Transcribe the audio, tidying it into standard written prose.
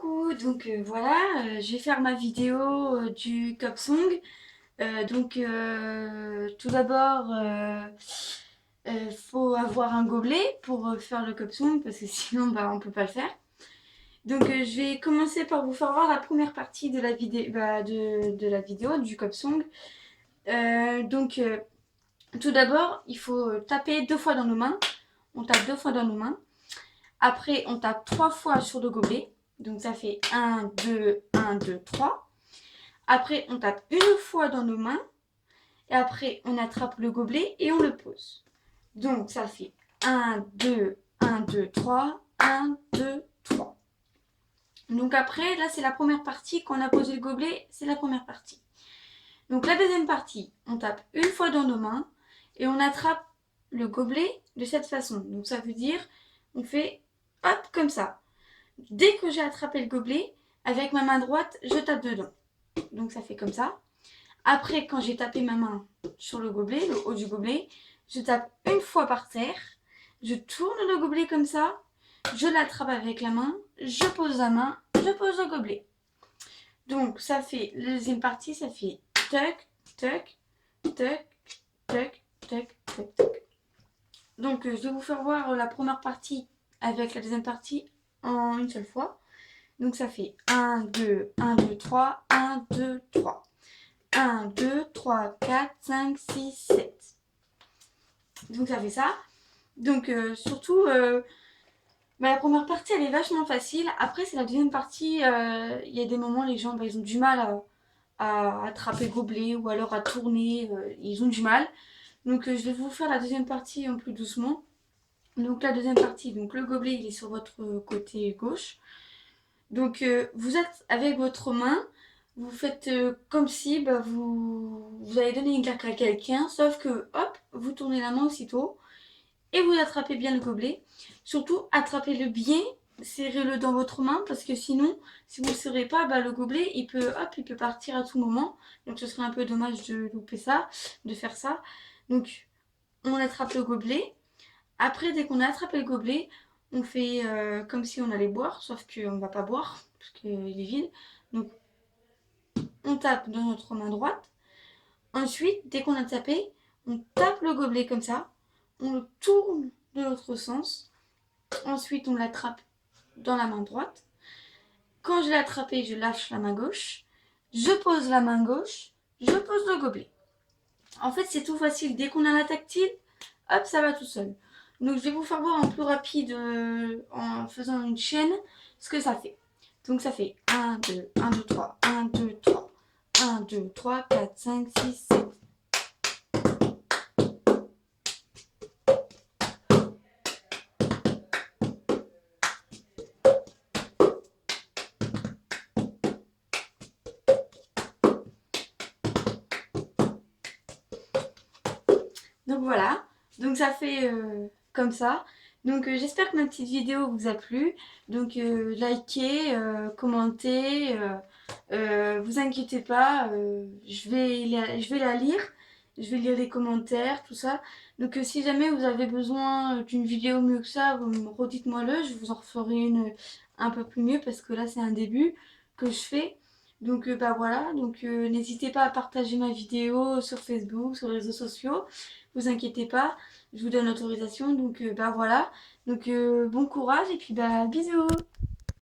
Coucou, voilà, je vais faire ma vidéo du cup song. Tout d'abord, faut avoir un gobelet pour faire le cup song parce que sinon bah, on peut pas le faire. Je vais commencer par vous faire voir la première partie de la vidéo, de la vidéo du cup song. Euh, donc euh, Tout d'abord, il faut taper 2 fois dans nos mains. On tape 2 fois dans nos mains. Après, on tape 3 fois sur le gobelet. Donc ça fait 1, 2, 1, 2, 3. Après, on tape une fois dans nos mains. Et après, on attrape le gobelet et on le pose. Donc ça fait 1, 2, 1, 2, 3. 1, 2, 3. Donc après, là, c'est la première partie. Quand on a posé le gobelet, c'est la première partie. Donc la deuxième partie, on tape une fois dans nos mains et on attrape le gobelet de cette façon. Donc ça veut dire, on fait hop comme ça. Dès que j'ai attrapé le gobelet, avec ma main droite, je tape dedans. Donc ça fait comme ça. Après, quand j'ai tapé ma main sur le gobelet, le haut du gobelet, je tape une fois par terre. Je tourne le gobelet comme ça. Je l'attrape avec la main. Je pose la main. Je pose le gobelet. Donc ça fait, la deuxième partie, ça fait tuck, tuck, tuck, tuck, tuck, tuck, tuck. Je vais vous faire voir la première partie avec la deuxième partie en une seule fois. Donc ça fait 1, 2, 1, 2, 3, 1, 2, 3. 1, 2, 3, 4, 5, 6, 7. Donc ça fait ça. Surtout, la première partie, elle est vachement facile. Après, c'est la deuxième partie. Il y a des moments, les gens, ils ont du mal à attraper le gobelet ou alors à tourner. Ils ont du mal. Je vais vous faire la deuxième partie un peu doucement. Donc la deuxième partie, donc le gobelet, il est sur votre côté gauche. Vous êtes avec votre main, vous faites comme si vous allez donner une claque à quelqu'un, sauf que hop, vous tournez la main aussitôt et vous attrapez bien le gobelet. Surtout, attrapez-le bien, serrez-le dans votre main parce que sinon, si vous ne le serrez pas, le gobelet il peut partir à tout moment. Donc ce serait un peu dommage de louper ça, de faire ça. Donc on attrape le gobelet. Après, dès qu'on a attrapé le gobelet, on fait comme si on allait boire, sauf qu'on ne va pas boire, parce qu'il est vide. Donc, on tape dans notre main droite. Ensuite, dès qu'on a tapé, on tape le gobelet comme ça. On le tourne de l'autre sens. Ensuite, on l'attrape dans la main droite. Quand je l'ai attrapé, je lâche la main gauche. Je pose la main gauche. Je pose le gobelet. En fait, c'est tout facile. Dès qu'on a la tactile, hop, ça va tout seul. Donc, je vais vous faire voir en plus rapide, en faisant une chaîne, ce que ça fait. Donc, ça fait 1, 2, 1, 2, 3, 1, 2, 3, 1, 2, 3, 4, 5, 6, 7. Donc, voilà. Donc, ça fait comme ça. J'espère que ma petite vidéo vous a plu. Likez, commentez. Vous inquiétez pas, je vais la lire. Je vais lire les commentaires, tout ça. Si jamais vous avez besoin d'une vidéo mieux que ça, vous me redites-moi le. Je vous en referai une un peu plus mieux parce que là, c'est un début que je fais. Voilà. N'hésitez pas à partager ma vidéo sur Facebook, sur les réseaux sociaux. Vous inquiétez pas, je vous donne l'autorisation. Voilà. Bon courage et puis bisous.